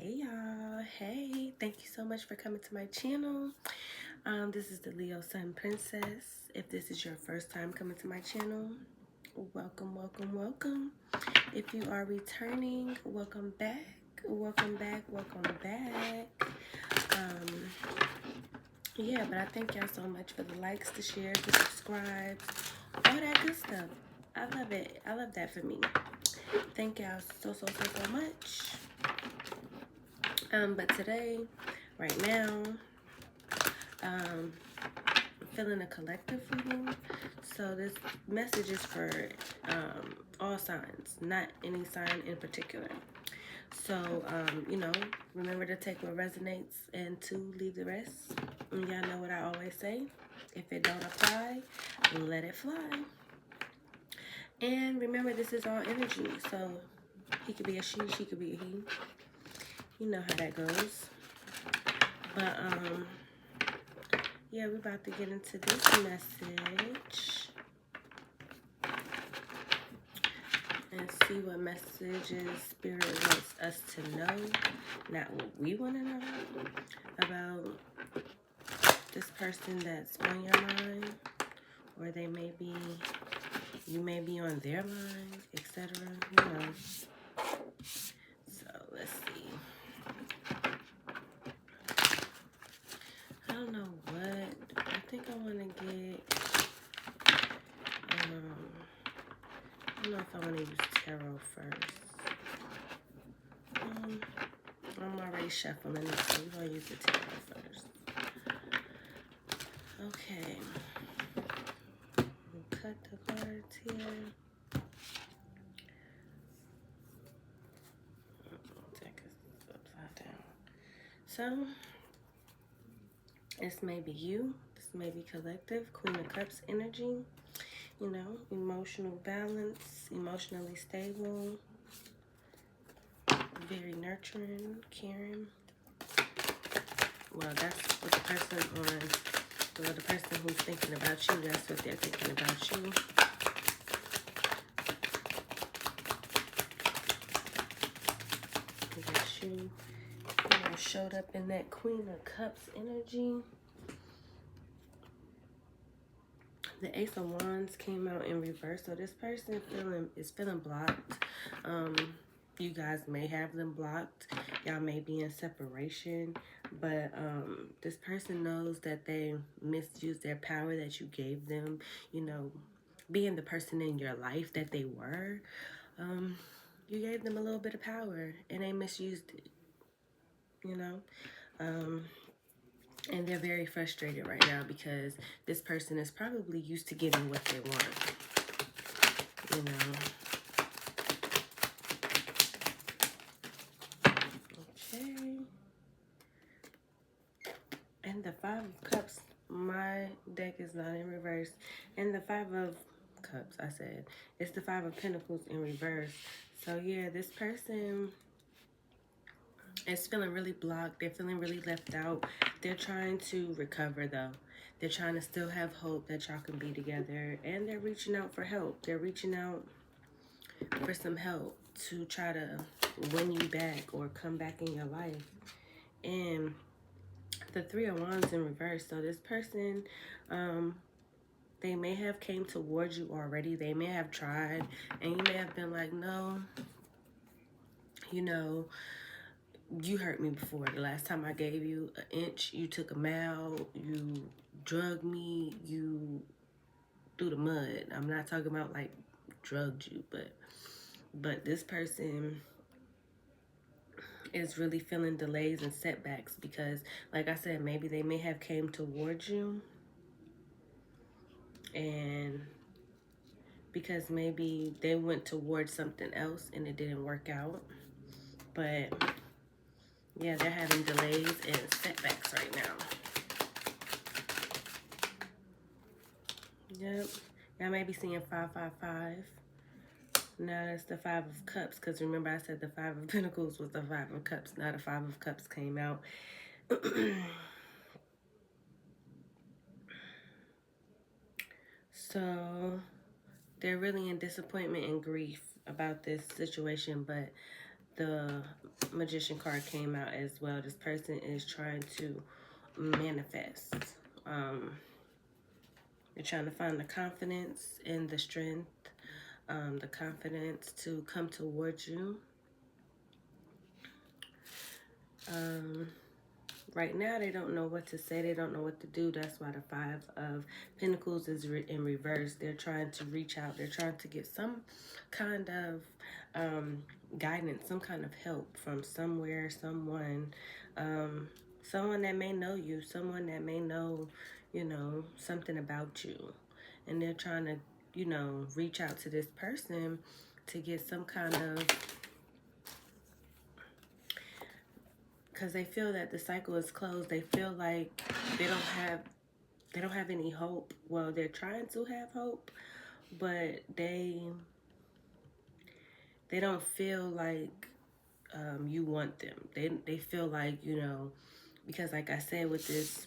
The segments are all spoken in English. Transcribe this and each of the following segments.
Hey y'all, hey, thank you so much for coming to my channel. This is the Leo Sun Princess. If this is your first time coming to my channel, welcome, welcome, welcome. If you are returning, welcome back, welcome back, welcome back. Yeah, but I thank y'all so much for the likes, the shares, the subscribes, all that good stuff. I love it. I love that for me. Thank y'all so much. But today, right now, I'm feeling a collective reading. So this message is for all signs, not any sign in particular. So, remember to take what resonates and to leave the rest. And y'all know what I always say. If it don't apply, let it fly. And remember, this is all energy. So he could be a she could be a he. You know how that goes. But, yeah, we're about to get into this message and see what messages Spirit wants us to know, not what we want to know, about this person that's on your mind, or you may be on their mind, etc. You know. So let's see. I don't know what. I think I want to get. I don't know if I want to use tarot first. I'm already shuffling it, so we're going to use the tarot first. Okay. We'll cut the cards here. Take it upside down. So, this may be you. This may be collective. Queen of Cups energy. You know, emotional balance, emotionally stable, very nurturing, caring. Well, that's what the person who's thinking about you, that's what they're thinking about you. That you showed up in that Queen of Cups energy. The Ace of Wands came out in reverse, so this person is feeling blocked. You guys may have them blocked. Y'all may be in separation, but this person knows that they misused their power that you gave them. You know, being the person in your life that they were, you gave them a little bit of power and they misused it. You know. And they're very frustrated right now because this person is probably used to getting what they want. You know. Okay. And the Five of Cups, my deck is not in reverse. And the Five of Cups, I said, it's the Five of Pentacles in reverse. So yeah, this person is feeling really blocked. They're feeling really left out. They're trying to recover though. They're trying to still have hope that y'all can be together. And they're reaching out for help. They're reaching out for some help to try to win you back or come back in your life. And the Three of Wands in reverse. So this person, they may have came towards you already. They may have tried. And you may have been like, no, you know, you hurt me before. The last time I gave you an inch, you took a mile. You drugged me. You threw the mud. I'm not talking about like drugged you, but this person is really feeling delays and setbacks because, like I said, maybe they may have came towards you and because maybe they went towards something else and it didn't work out. But yeah, they're having delays and setbacks right now. Yep. Y'all may be seeing 555. Now that's the Five of Cups, because remember I said the Five of Pentacles was the Five of Cups. Now the Five of Cups came out. So they're really in disappointment and grief about this situation, but the Magician card came out as well. This person is trying to manifest. They're trying to find the confidence and the strength, the confidence to come towards you. Right now, they don't know what to say. They don't know what to do. That's why the Five of Pentacles is in reverse. They're trying to reach out. They're trying to get some kind of guidance, some kind of help from somewhere, someone. Someone that may know you, someone that may know, you know, something about you. And they're trying to, you know, reach out to this person to get some kind of, because they feel that the cycle is closed. They feel like they don't have any hope. Well, they're trying to have hope, but they don't feel like you want them. They feel like, you know, because like I said, with this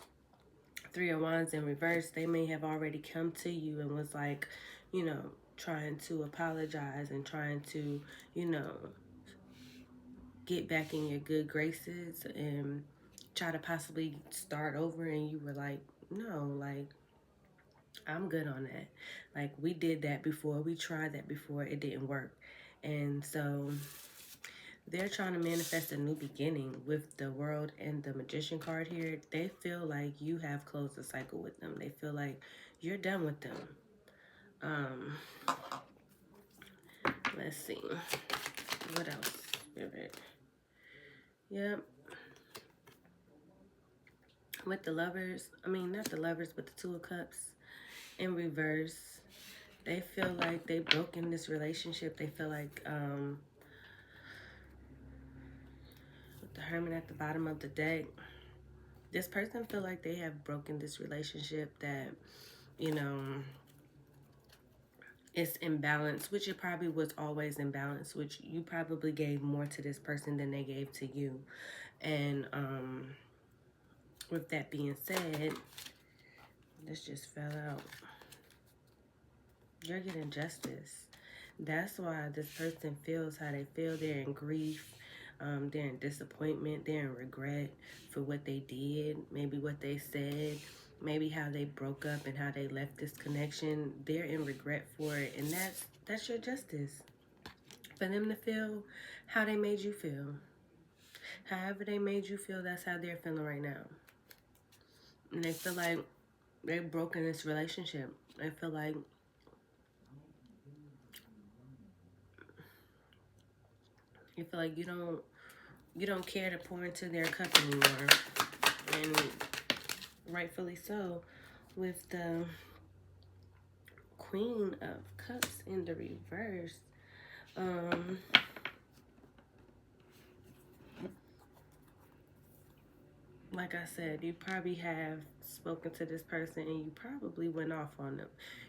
Three of Wands in reverse, they may have already come to you and was like, you know, trying to apologize and trying to, you know, get back in your good graces and try to possibly start over, and you were like, no, like, I'm good on that. Like, we did that before. We tried that before. It didn't work. And so they're trying to manifest a new beginning with the World and the Magician card here. They feel like you have closed the cycle with them. They feel like you're done with them. Let's see. What else, Spirit? Yep. With the Lovers, I mean, not the Lovers, but the Two of Cups in reverse. They feel like they broke in this relationship. They feel like, with the Hermit at the bottom of the deck, this person feel like they have broken this relationship, that, you know, it's imbalanced, which it probably was always imbalanced, which you probably gave more to this person than they gave to you. And with that being said, this just fell out. You're getting justice. That's why this person feels how they feel. They're in grief. They're in disappointment. They're in regret for what they did. Maybe what they said. Maybe how they broke up and how they left this connection. They're in regret for it. And that's your justice. For them to feel how they made you feel. However they made you feel, that's how they're feeling right now. And they feel like they've broken this relationship. They feel like you don't care to pour into their cup anymore. And rightfully so, with the Queen of Cups in the reverse. Like I said, you probably have spoken to this person and you probably went off on them.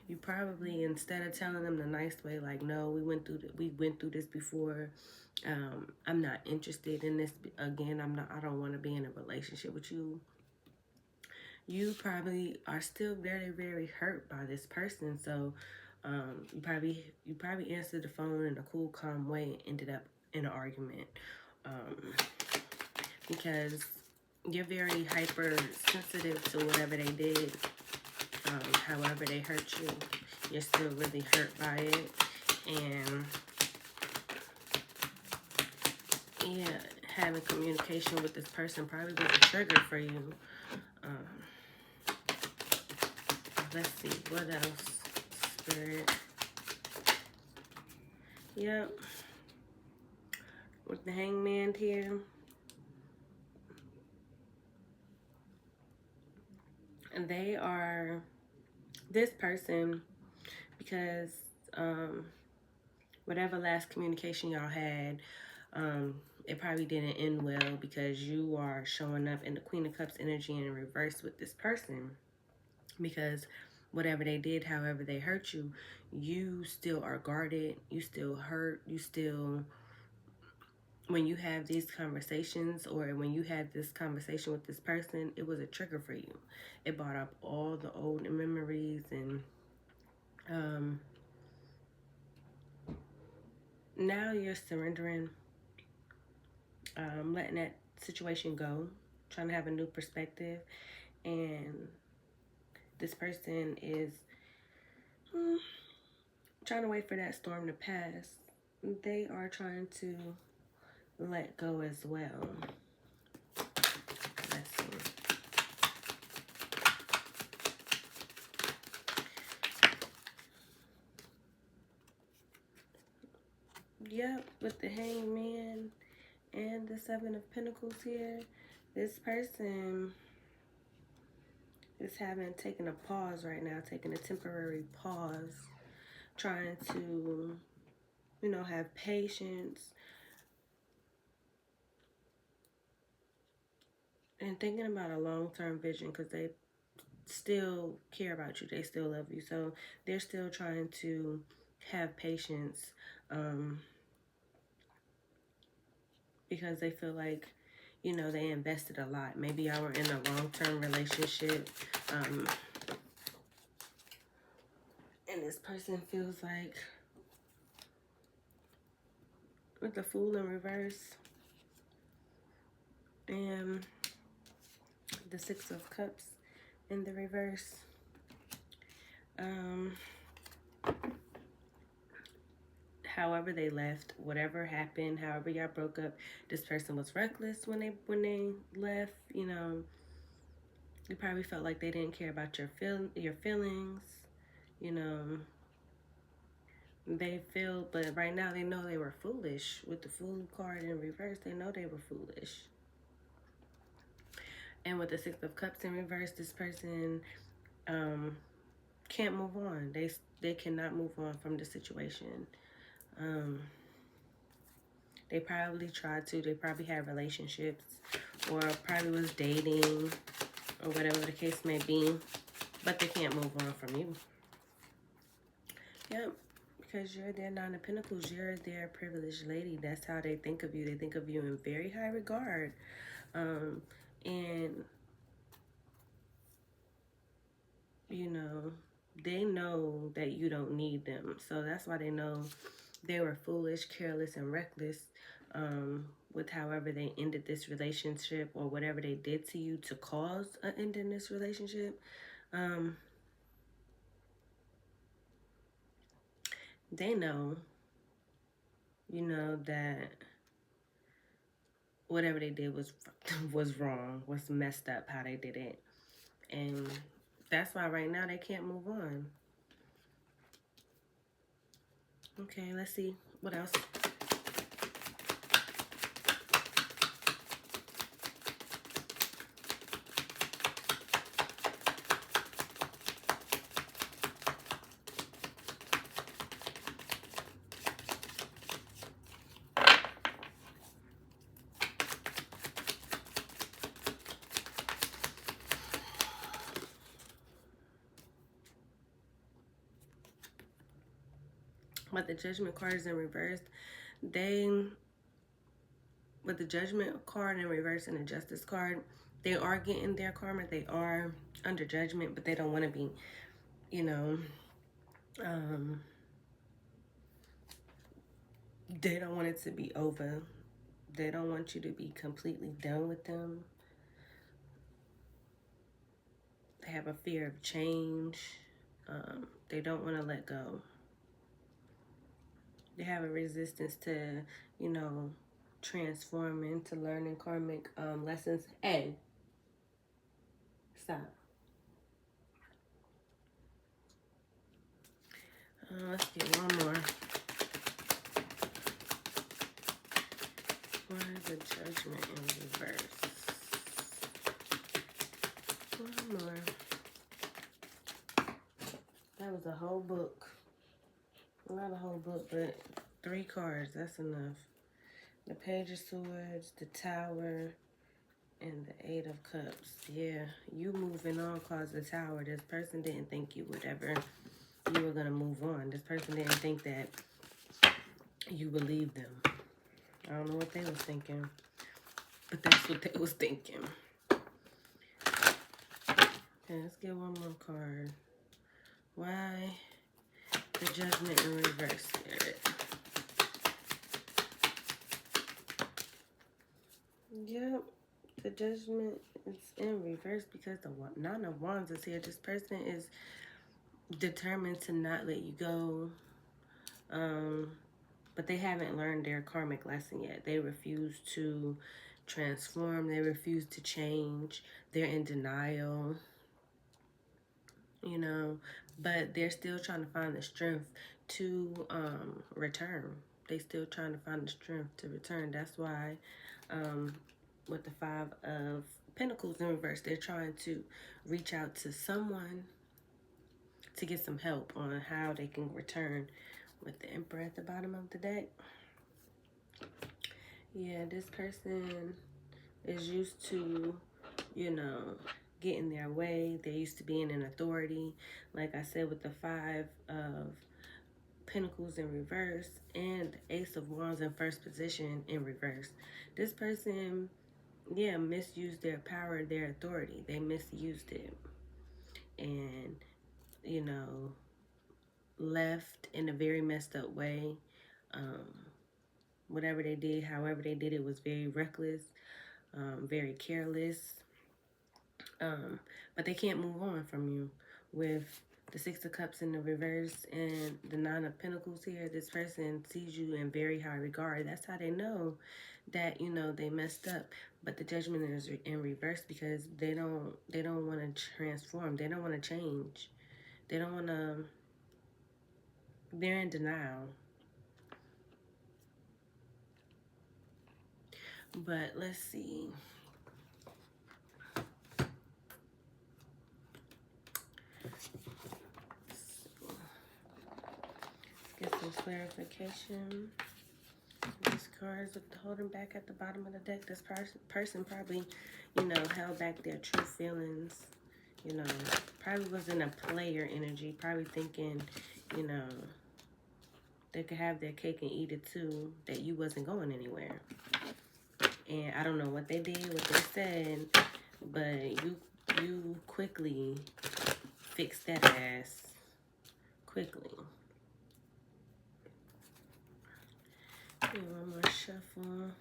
You probably, instead of telling them the nice way, like, no, we went through this before. I'm not interested in this again. I don't want to be in a relationship with you. You probably are still very, very hurt by this person. So you probably answered the phone in a cool, calm way and ended up in an argument. Because you're very hypersensitive to whatever they did. However they hurt you, you're still really hurt by it. And yeah, having communication with this person probably was a trigger for you. Let's see, what else, Spirit? Yep. With the Hangman here. And they are, this person, because whatever last communication y'all had, it probably didn't end well, because you are showing up in the Queen of Cups energy in reverse with this person. Because whatever they did, however they hurt you, you still are guarded, you still hurt, you still, when you have these conversations, or when you had this conversation with this person, it was a trigger for you. It brought up all the old memories, and now you're surrendering letting that situation go, trying to have a new perspective. And this person is trying to wait for that storm to pass. They are trying to let go as well. Let's see. Yep, with the Hangman and the Seven of Pentacles here, this person is taking a pause right now, taking a temporary pause, trying to, you know, have patience and thinking about a long-term vision, because they still care about you. They still love you. So they're still trying to have patience, because they feel like, you know, they invested a lot. Maybe y'all were in a long-term relationship, and this person feels like, with the Fool in reverse and the Six of Cups in the reverse, however they left, whatever happened, however y'all broke up, this person was reckless when they left. You know, you probably felt like they didn't care about your feelings. You know, but right now they know they were foolish. With the Fool card in reverse, they know they were foolish. And with the Six of Cups in reverse, this person can't move on. They cannot move on from the situation. They probably tried to. They probably had relationships, or probably was dating, or whatever the case may be, but they can't move on from you. Yep, because you're their Nine of Pentacles. You're their privileged lady. That's how they think of you. They think of you in very high regard. And, you know, they know that you don't need them. So that's why they know they were foolish, careless, and reckless with however they ended this relationship, or whatever they did to you to cause an end in this relationship. They know, you know, that whatever they did was wrong, was messed up how they did it. And that's why right now they can't move on. Okay, let's see what else. But the Judgment card is in reverse. With the Judgment card in reverse and the Justice card, they are getting their karma. They are under judgment, but they don't want to be, you know, they don't want it to be over. They don't want you to be completely done with them. They have a fear of change. They don't want to let go. They have a resistance to, you know, transform into learning karmic lessons. Hey, stop. Let's get one more. Why is the Judgment in reverse? One more. That was a whole book. Not a whole book, but 3 cards. That's enough. The Page of Swords, the Tower, and the 8 of Cups. Yeah, you moving on cause the Tower. This person didn't think you would ever, you were going to move on. This person didn't think that you would leave them. I don't know what they was thinking, but that's what they was thinking. Okay, let's get one more card. Why the Judgment in reverse, Spirit? Yep, the judgment is in reverse because the Nine of Wands is here. This person is determined to not let you go, but they haven't learned their karmic lesson yet. They refuse to transform. They refuse to change. They're in denial, you know, but they're still trying to find the strength to return. They still trying to find the strength to return. That's why with the Five of Pentacles in reverse, they're trying to reach out to someone to get some help on how they can return. With the Emperor at the bottom of the deck, yeah, this person is used to, you know, getting their way. They're used to being in authority. Like I said, with the Five of Pentacles in reverse and the Ace of Wands in first position in reverse, this person, yeah, misused their power, their authority. They misused it. And, you know, left in a very messed up way. Whatever they did, however they did it, was very reckless, very careless. But they can't move on from you. With the Six of Cups in the reverse and the Nine of Pentacles here, this person sees you in very high regard. That's how they know that, you know, they messed up. But the Judgment is in reverse because they don't want to transform. They don't want to change. They don't want to. They're in denial. But let's see. Get some clarification. These cards with the holding back at the bottom of the deck. This person probably, you know, held back their true feelings. You know, probably was in a player energy. Probably thinking, you know, they could have their cake and eat it too. That you wasn't going anywhere. And I don't know what they did, what they said, but you quickly fixed that ass. Quickly. Do one more shuffle.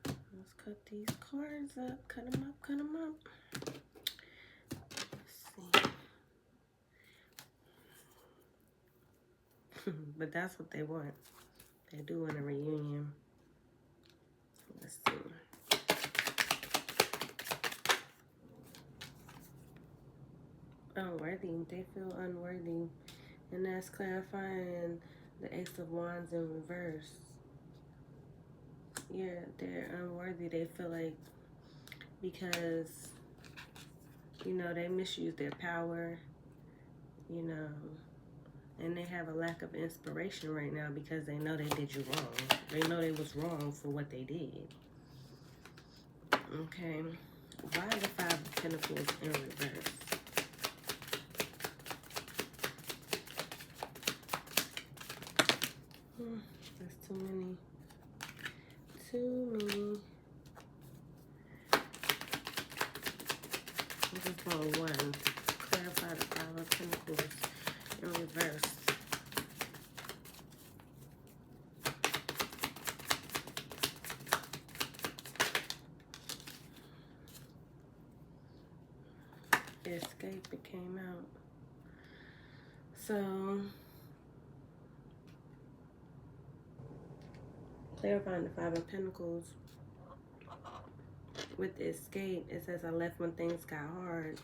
Let's cut these cards up. Cut them up, cut them up. Let's see. But that's what they want. They do want a reunion. Let's see. Unworthy. They feel unworthy. And that's clarifying the Ace of Wands in reverse. Yeah, they're unworthy. They feel like because, you know, they misuse their power, you know, and they have a lack of inspiration right now because they know they did you wrong. They know they was wrong for what they did. Okay. Why the Five of Pentacles in reverse? That's too many. Too many. I just want one. Clarify the Five of Pentacles in reverse. Escape, it came out. So, clarifying the Five of Pentacles. With the escape, it says I left when things got hard.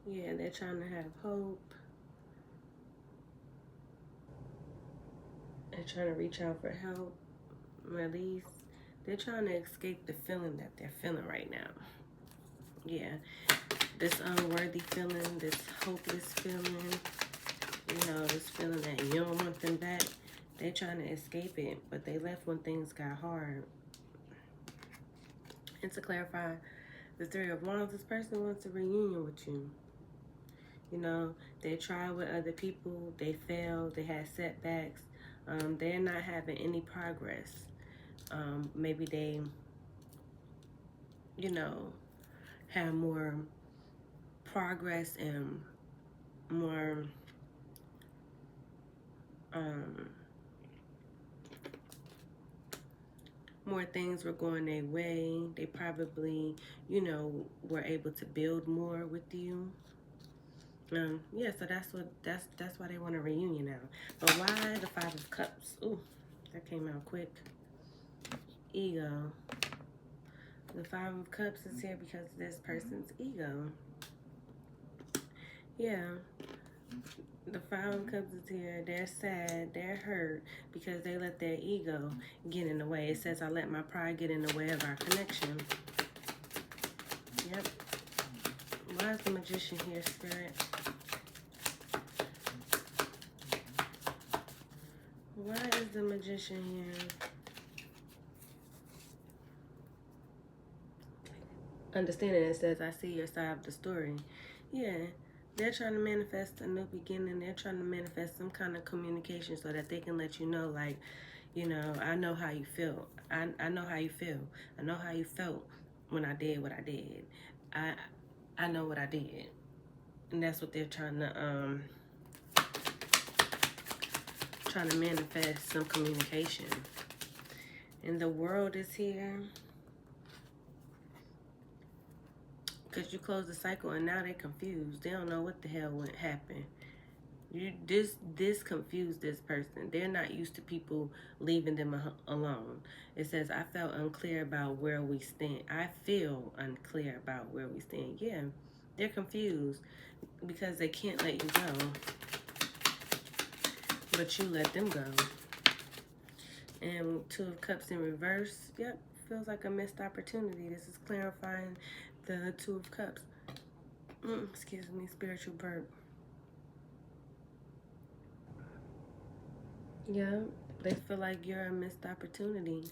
Yeah, they're trying to have hope. They're trying to reach out for help, release. They're trying to escape the feeling that they're feeling right now. Yeah, this unworthy feeling, this hopeless feeling, you know, this feeling that you don't want them back. They're trying to escape it, but they left when things got hard. And to clarify, the Three of Wands, this person wants a reunion with you. You know, they tried with other people, they failed, they had setbacks. They're not having any progress. Maybe they, you know, have more progress and more more things were going their way. They probably, you know, were able to build more with you. Yeah, so that's why they want a reunion now. But why the Five of Cups? Ooh, that came out quick. Ego. The Five of Cups is here because of this person's ego. Yeah. The Five of Cups is here. They're sad. They're hurt because they let their ego get in the way. It says, I let my pride get in the way of our connection. Yep. Why is the Magician here, Spirit? Why is the Magician here? Understanding it says, I see your side of the story. Yeah. They're trying to manifest a new beginning. They're trying to manifest some kind of communication so that they can let you know, like, you know, I know how you feel. I know how you feel. I know how you felt when I did what I did. I know what I did. And that's what they're trying to manifest, some communication. And the World is here. Because you close the cycle and now they're confused. They don't know what the hell went happen. This confused this person. They're not used to people leaving them alone. It says, I felt unclear about where we stand. I feel unclear about where we stand. Yeah, they're confused because they can't let you go. But you let them go. And Two of Cups in reverse. Yep, feels like a missed opportunity. This is clarifying the Two of Cups. Excuse me, spiritual burp. Yeah, they feel like you're a missed opportunity.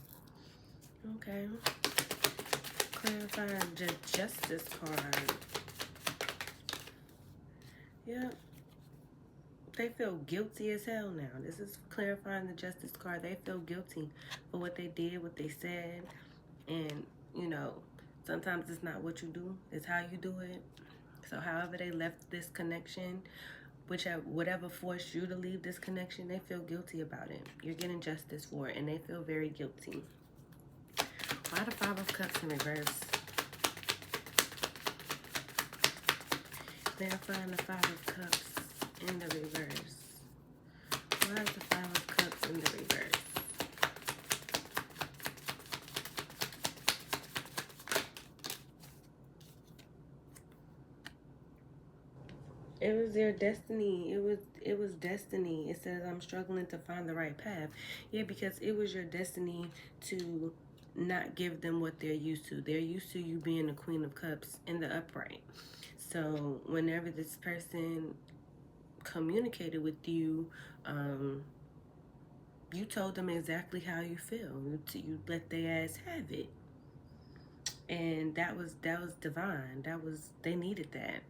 Okay. Clarifying the Justice card. Yep. They feel guilty as hell now. This is clarifying the Justice card. They feel guilty for what they did, what they said. And, you know, sometimes it's not what you do, it's how you do it. So however they left this connection, whatever forced you to leave this connection, they feel guilty about it. You're getting justice for it, and they feel very guilty. Why the Five of Cups in reverse? Clarifying the Five of Cups in the reverse. Why is the Five of Cups in the reverse? It was their destiny. It was destiny. It says, I'm struggling to find the right path. Yeah, because it was your destiny to not give them what they're used to. They're used to you being the Queen of Cups in the upright. So whenever this person communicated with you, you told them exactly how you feel. You let their ass have it. And that was divine. They needed that.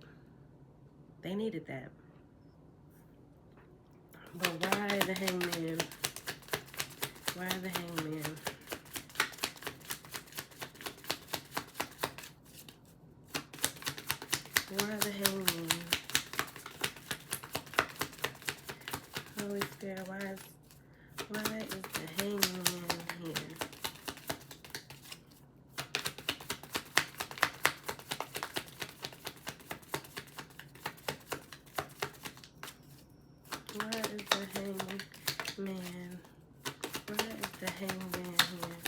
They needed that. But why the Hangman? Why the Hangman? Why the Hangman? Holy Spirit, why is the Hangman here? Why is the Hangman? Why is the Hangman here?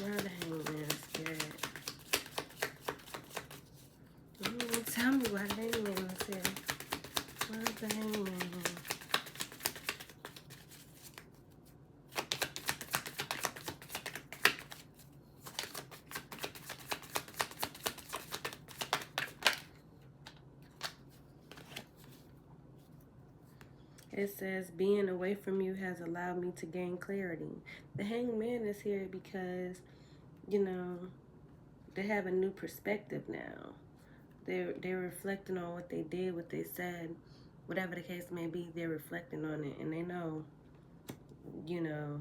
Why the Hangman, Spirit? Tell me why the Hangman is here. Why is the Hangman here? It says, being away from you has allowed me to gain clarity. The Hangman is here because, you know, they have a new perspective now. They're reflecting on what they did, what they said, whatever the case may be. They're reflecting on it, and they know, you know,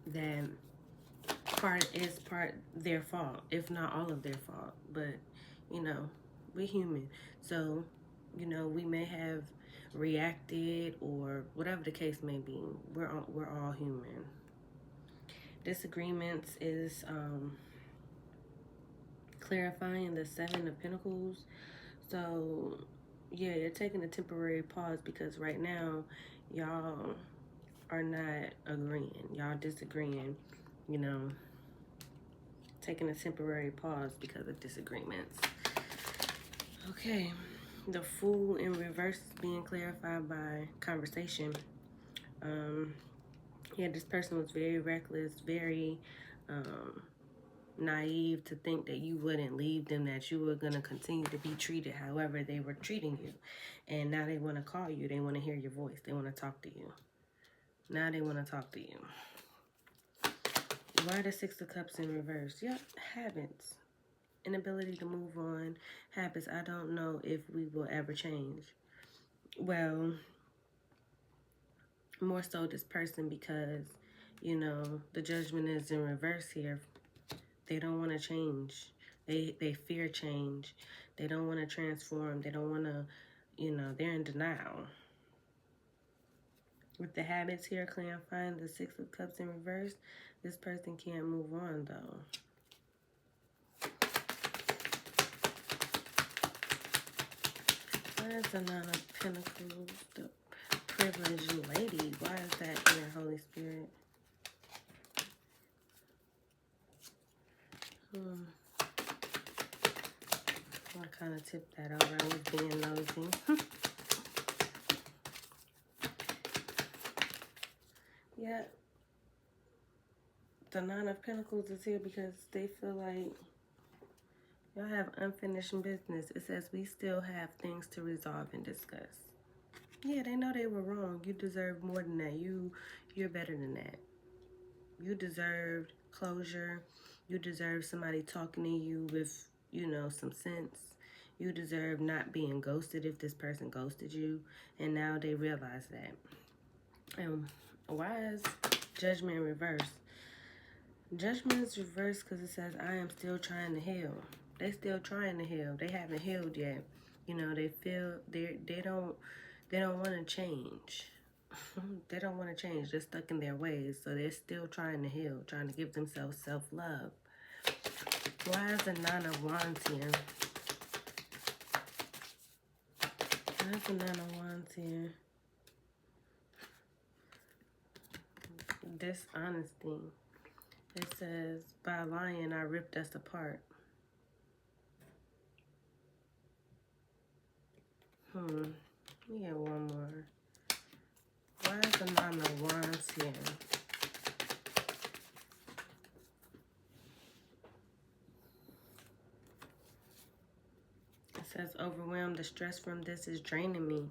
that part their fault, if not all of their fault. But, you know, We're human. So, you know, we may have reacted or whatever the case may be. We're all human. Disagreements is clarifying the Seven of Pentacles. So, yeah, you're taking a temporary pause because right now, y'all are not agreeing. Y'all disagreeing, you know, taking a temporary pause because of disagreements. Okay, the Fool in reverse is being clarified by conversation. Yeah, this person was very reckless, very naive to think that you wouldn't leave them, that you were going to continue to be treated however they were treating you. And now they want to call you. They want to hear your voice. They want to talk to you. Now they want to talk to you. Why the Six of Cups in reverse? Yep, habits. Inability to move on. Habits. I don't know if we will ever change. Well, more so this person because, you know, the Judgment is in reverse here. They don't want to change. They fear change. They don't want to transform. They don't want to, you know, they're in denial. With the habits here, clarifying the Six of Cups in reverse, this person can't move on though. Why is the Nine of Pentacles, the privileged lady? Why is that here, Holy Spirit? I kind of tipped that over. I was being nosy. Yeah. The Nine of Pentacles is here because they feel like y'all have unfinished business. It says we still have things to resolve and discuss. Yeah, they know they were wrong. You deserve more than that. You're better than that. You deserved closure. You deserve somebody talking to you with, you know, some sense. You deserve not being ghosted if this person ghosted you. And now they realize that. Why is Judgment in reverse? Judgment is reversed because it says, I am still trying to heal. They still trying to heal. They haven't healed yet. You know, they feel they don't want to change. They don't want to change. They're stuck in their ways. So they're still trying to heal, trying to give themselves self-love. Why is the Nine of Wands here? Why is the Nine of Wands here? Dishonesty. It says, by lying, I ripped us apart. Let me get one more. Why is the Nine of Wands here? It says, overwhelmed, the stress from this is draining me.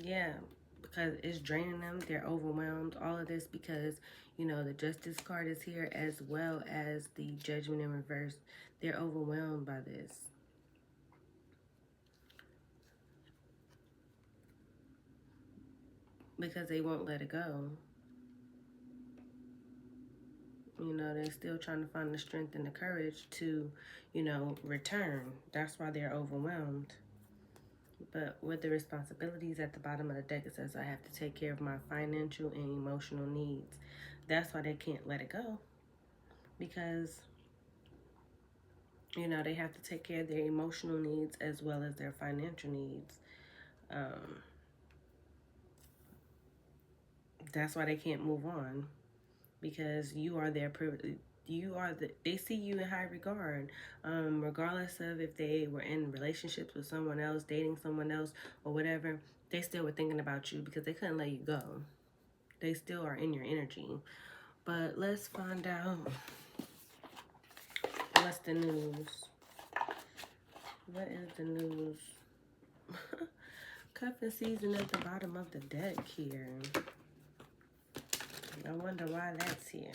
Yeah, because it's draining them. They're overwhelmed. All of this because, you know, the Justice card is here as well as the Judgment in reverse. They're overwhelmed by this. Because they won't let it go. You know, they're still trying to find the strength and the courage to, you know, return. That's why they're overwhelmed. But with the responsibilities at the bottom of the deck, it says I have to take care of my financial and emotional needs. That's why they can't let it go. Because, you know, they have to take care of their emotional needs as well as their financial needs. That's why they can't move on. Because you are their privilege. They see you in high regard, regardless of if they were in relationships with someone else, dating someone else, or whatever. They still were thinking about you because they couldn't let you go. They still are in your energy. But let's find out what's the news. What is the news? Cuffing season at the bottom of the deck here. I wonder why that's here.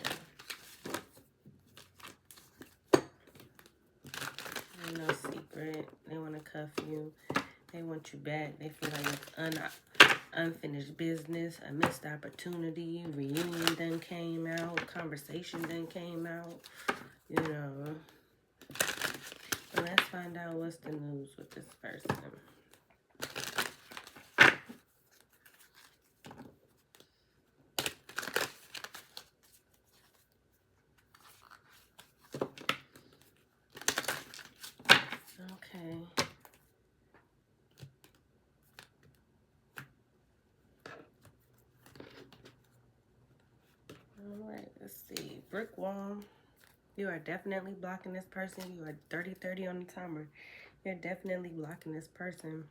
No secret. They want to cuff you. They want you back. They feel like it's unfinished business, a missed opportunity, reunion done came out, conversation done came out, you know. what's the news with this person? Okay. Alright, let's see. Brick wall. You are definitely blocking this person. You are 30-30 on the timer. You're definitely blocking this person.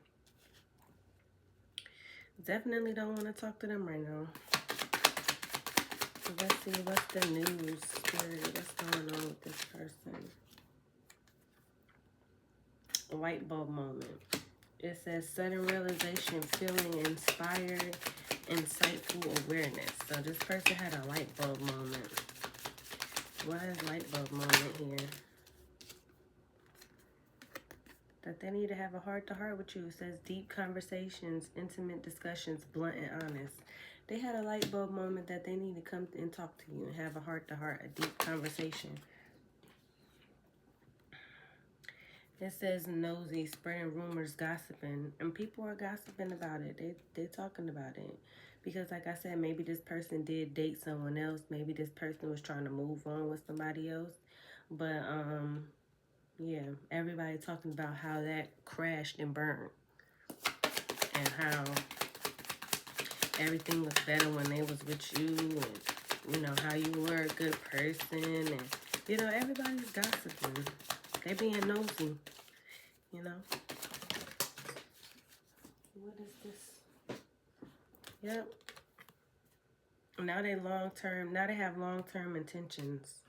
Definitely don't want to talk to them right now. So let's see what's the news, spirit. What's going on with this person? A light bulb moment. It says sudden realization, feeling inspired, insightful awareness. So this person had a light bulb moment. What is light bulb moment here? That they need to have a heart-to-heart with you. It says deep conversations, intimate discussions, blunt and honest. They had a light bulb moment that they need to come and talk to you and have a heart-to-heart, a deep conversation. It says nosy, spreading rumors, gossiping. And people are gossiping about it. They're talking about it. Because like I said, maybe this person did date someone else. Maybe this person was trying to move on with somebody else. But, yeah, everybody talking about how that crashed and burned. And how everything was better when they was with you. And, you know, how you were a good person. And, you know, everybody's gossiping. They being nosy, you know. What is this? Yep. Now they have long-term intentions,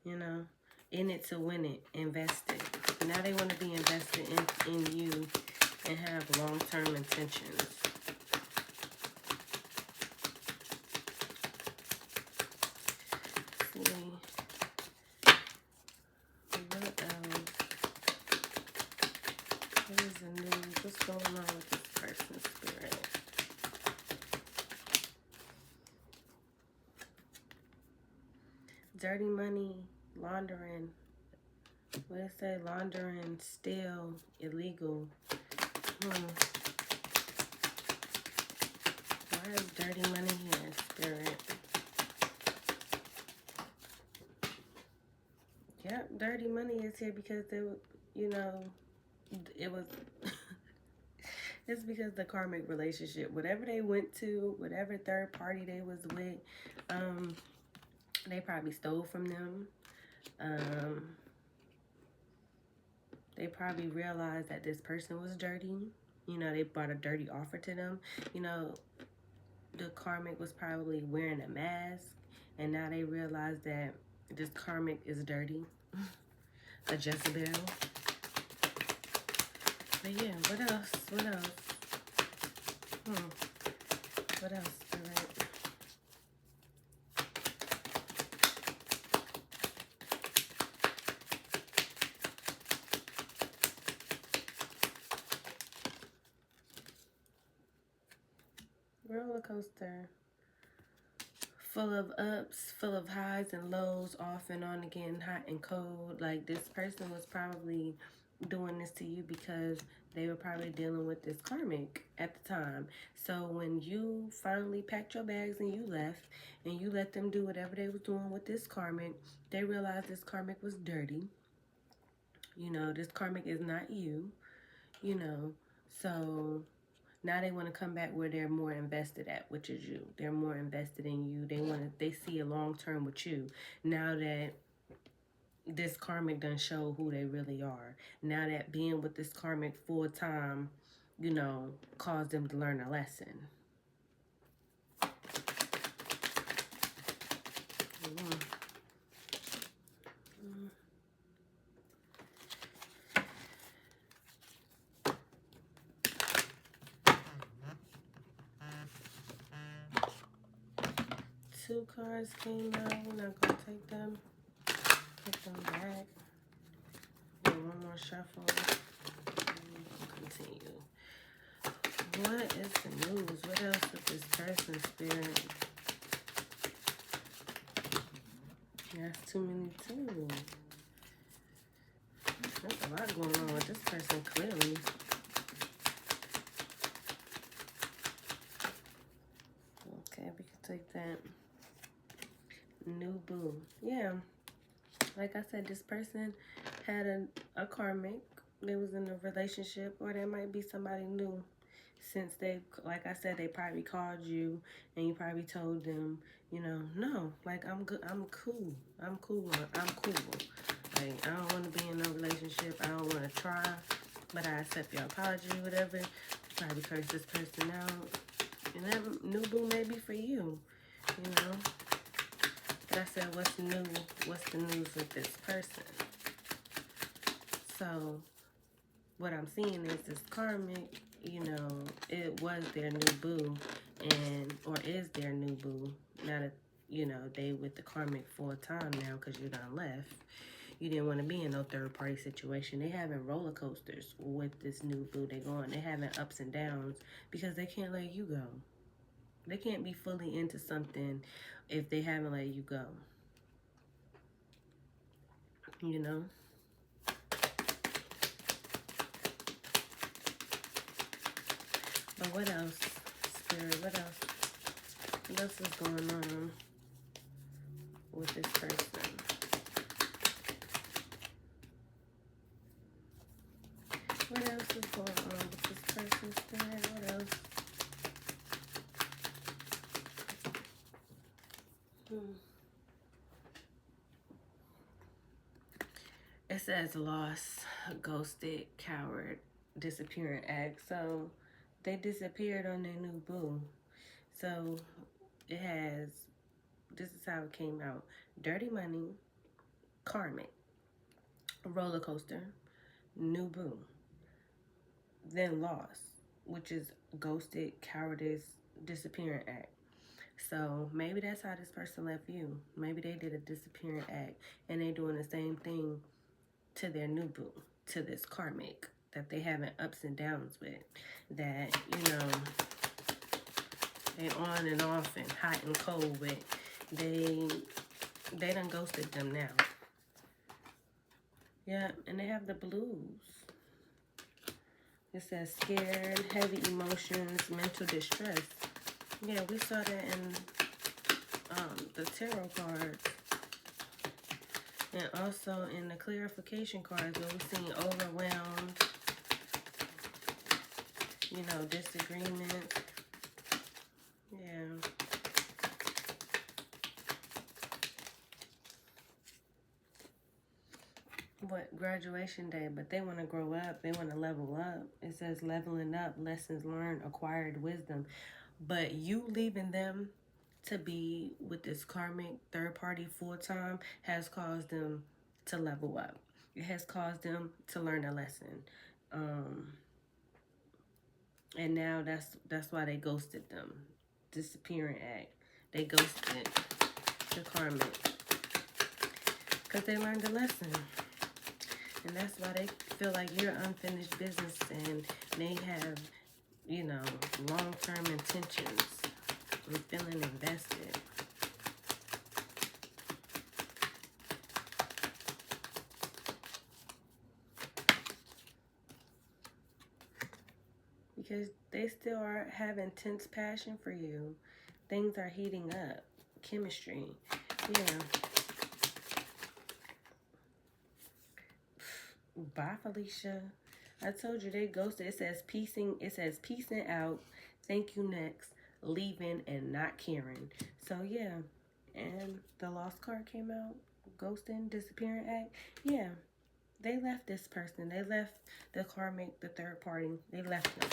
you know. In it to win it, invested. Now they want to be invested in you and have long-term intentions. Let's see. What else? What is the news? What's going on with this person's spirit? Dirty money, laundering. What did it say? Laundering, still illegal. Why is dirty money here, spirit? Yep, dirty money is here because they, you know, it was. It's because the karmic relationship, whatever they went to, whatever third party they was with, they probably stole from them. They probably realized that this person was dirty. You know, they brought a dirty offer to them. You know, the karmic was probably wearing a mask, and now they realize that this karmic is dirty. A Jezebel. But yeah, what else? What else? What else? All right. Roller coaster. Full of ups, full of highs and lows, off and on again, hot and cold. Like, this person was probably doing this to you because they were probably dealing with this karmic at the time. So when you finally packed your bags and you left, and you let them do whatever they was doing with this karmic, they realized this karmic was dirty. You know, this karmic is not you, you know. So now they want to come back where they're more invested at, which is you. They're more invested in you. They see a long term with you. Now that this karmic done show who they really are. Now that being with this karmic full time, you know, caused them to learn a lesson. Two cards came out. We're not going to take them. Put them back. Do one more shuffle. Continue. What is the news? What else with this person's spirit? That's too many too. There's a lot going on with this Like I said, this person had a karmic. They was in a relationship, or there might be somebody new. Since they, like I said, they probably called you and you probably told them, you know, no, like I'm good, I'm cool, I'm cool, I'm cool. Like I don't want to be in a relationship, I don't want to try, but I accept your apology, whatever. You probably curse this person out, and that new boo may be for you, you know. But I said, what's new? What's the news with this person? So what I'm seeing is this karmic, you know, it was their new boo, and or is their new boo. Now that, you know, they with the karmic full time now because you done left. You didn't want to be in no third party situation. They having roller coasters with this new boo. They having ups and downs because they can't let you go. They can't be fully into something if they haven't let you go. You know? But what else, Spirit? What else? What else is going on with this person? What else is going on with this person, Spirit? What else? It says lost, ghosted, coward, disappearing act. So they disappeared on their new boo. So it has, this is how it came out. Dirty money, karmic, roller coaster, new boo. Then lost, which is ghosted, cowardice, disappearing act. So maybe that's how this person left you. Maybe they did a disappearing act and they doing the same thing to their new boo, to this karmic that they having ups and downs with, that, you know, they on and off and hot and cold with. They done ghosted them now. Yeah, and they have the blues. It says scared, heavy emotions, mental distress. Yeah, we saw that in the tarot cards. And also in the clarification cards where we're seeing overwhelmed, you know, disagreement. Yeah. What, graduation day, but they want to grow up. They want to level up. It says leveling up, lessons learned, acquired wisdom. But you leaving them to be with this karmic third party full time has caused them to level up. It has caused them to learn a lesson. And now that's why they ghosted them. Disappearing act. They ghosted the karmic because they learned a lesson. And that's why they feel like you're unfinished business and they have, you know, long-term intentions and feeling invested. Because they still have intense passion for you. Things are heating up. Chemistry. Yeah. Bye, Felicia. I told you they ghosted. It says piecing. It says piecing out. Thank you next. Leaving and not caring. So yeah. And the lost card came out. Ghosting, disappearing act. Yeah. They left this person. They left the karmic, the third party. They left them.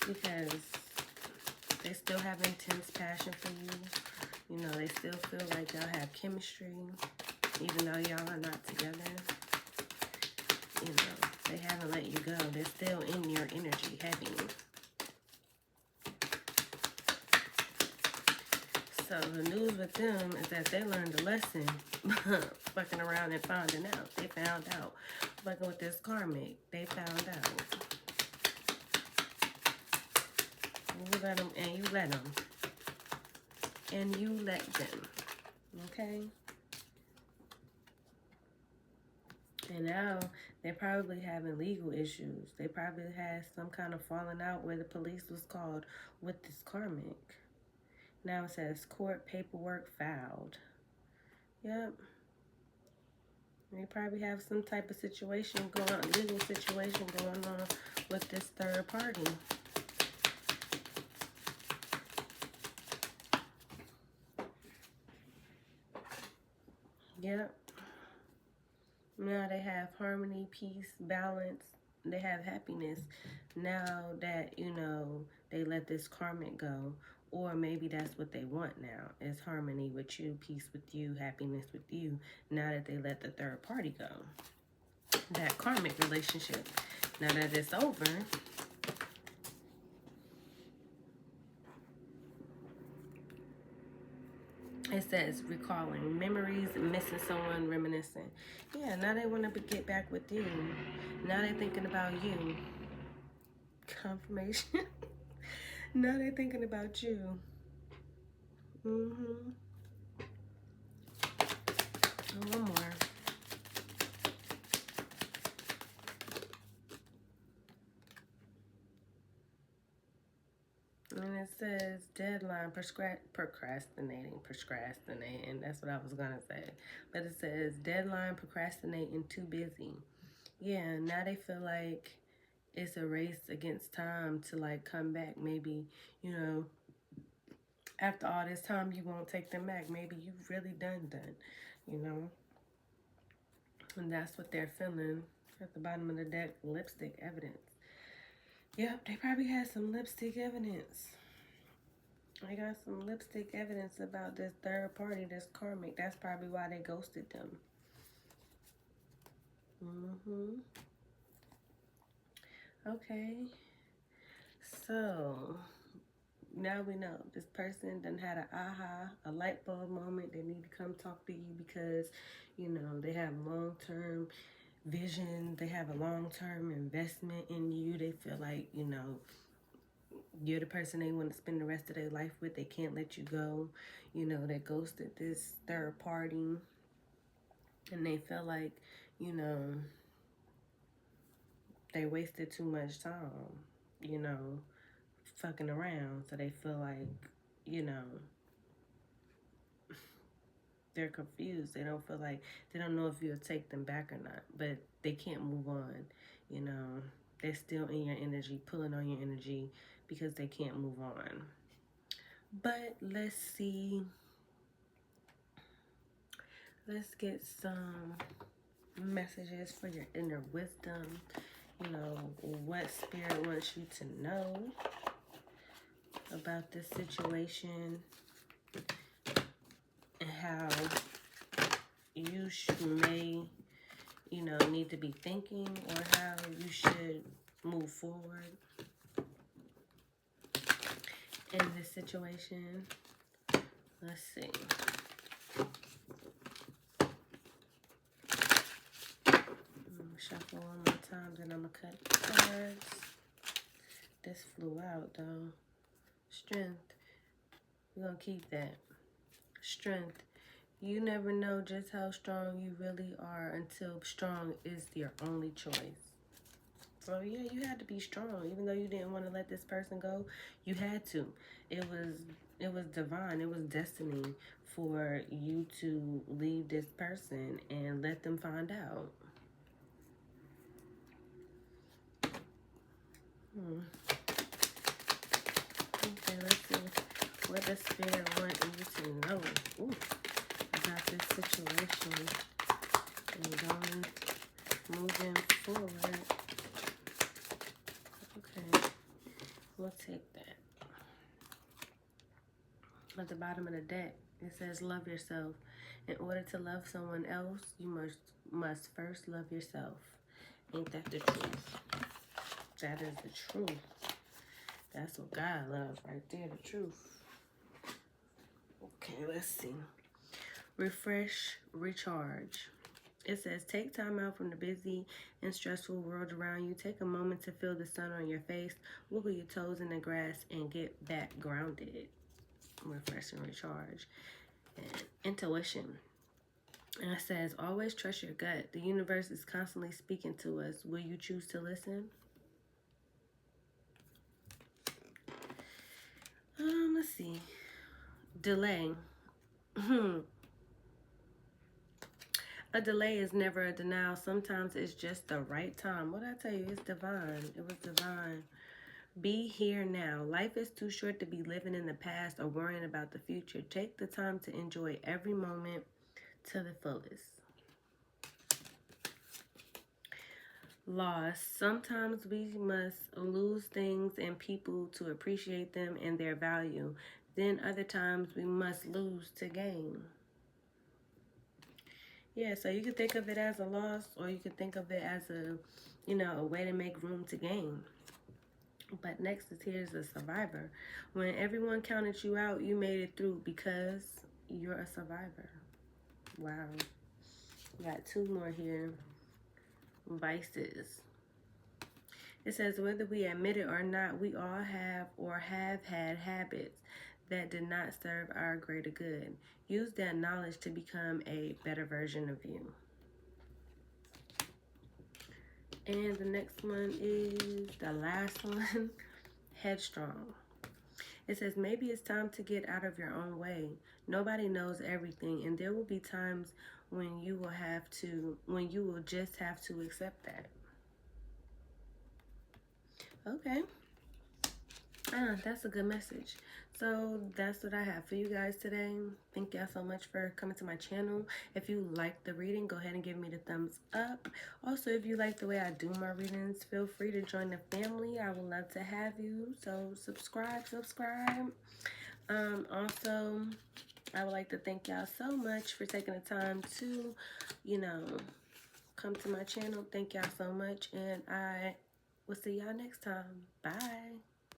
Because they still have intense passion for you. You know, they still feel like y'all have chemistry, even though y'all are not together. You know, they haven't let you go. They're still in your energy, heavy. So the news with them is that they learned a lesson. Fucking around and finding out. They found out. Fucking with this karmic, they found out. You let them, and you let them. And you let them. Okay? And now they're probably having legal issues. They probably had some kind of falling out where the police was called with this karmic. Now it says court paperwork filed. Yep. They probably have some type of situation going on, legal situation going on with this third party. Yep. Now they have harmony, peace, balance. They have happiness. Now that, you know, they let this karmic go. Or maybe that's what they want now, is harmony with you, peace with you, happiness with you. Now that they let the third party go. That karmic relationship. Now that it's over, it says recalling memories, missing someone, reminiscing. Yeah, now they want to get back with you. Now they're thinking about you. Confirmation. Now they're thinking about you. Mm-hmm. One more. And it says deadline, procrastinating. That's what I was going to say. But it says deadline, procrastinating, too busy. Yeah, now they feel like it's a race against time to like come back. Maybe, you know, after all this time, you won't take them back. Maybe you've really done, you know. And that's what they're feeling. At the bottom of the deck, lipstick evidence. Yep, they probably had some lipstick evidence. I got some lipstick evidence about this third party, this karmic. That's probably why they ghosted them. Okay. So, now we know this person done had an aha, a light bulb moment. They need to come talk to you because, you know, they have long-term vision. They have a long-term investment in you. They feel like, you know, you're the person they want to spend the rest of their life with. They can't let you go. You know, they ghosted this third party. And they feel like, you know, they wasted too much time, you know, fucking around. So they feel like, you know, they're confused. They don't feel like, they don't know if you'll take them back or not. But they can't move on, you know. They're still in your energy, pulling on your energy because they can't move on. But let's see. Let's get some messages for your inner wisdom. You know, what spirit wants you to know about this situation and how you may, you know, need to be thinking or how you should move forward in this situation. Let's see. Shuffle one more time, then I'm going to cut the cards. This flew out, though. Strength. We're going to keep that. Strength. You never know just how strong you really are until strong is your only choice. So, yeah, you had to be strong. Even though you didn't want to let this person go, you had to. It was divine. It was destiny for you to leave this person and let them find out. Okay, let's see what the spirit wants you to know about this situation and moving forward. Okay, we'll take that. At the bottom of the deck, it says love yourself. In order to love someone else, you must first love yourself. Ain't that the truth? That is the truth. That's what God loves right there, the truth. Okay, let's see. Refresh, recharge. It says, take time out from the busy and stressful world around you. Take a moment to feel the sun on your face, wiggle your toes in the grass, and get back grounded. Refresh and recharge. And intuition. And it says, always trust your gut. The universe is constantly speaking to us. Will you choose to listen? Let's see. delay. A delay is never a denial. Sometimes it's just the right time. What I tell you, it's divine. It was divine. Be here now. Life is too short to be living in the past or worrying about the future. Take the time to enjoy every moment to the fullest. Loss. Sometimes we must lose things and people to appreciate them and their value. Then other times we must lose to gain. Yeah, so you could think of it as a loss, or you could think of it as a way to make room to gain. But next is here's a survivor. When everyone counted you out, you made it through because you're a survivor. Wow. Got two more here. Vices. It says, whether we admit it or not, we all have or have had habits that did not serve our greater good. Use that knowledge to become a better version of you. And the next one is the last one, headstrong. It says, maybe it's time to get out of your own way. Nobody knows everything, and there will be times when you will just have to accept that. Okay. That's a good message. So that's what I have for you guys today. Thank y'all so much for coming to my channel. If you like the reading, go ahead and give me the thumbs up. Also, if you like the way I do my readings, feel free to join the family. I would love to have you. So subscribe. Also, I would like to thank y'all so much for taking the time to, come to my channel. Thank y'all so much, and I will see y'all next time. Bye.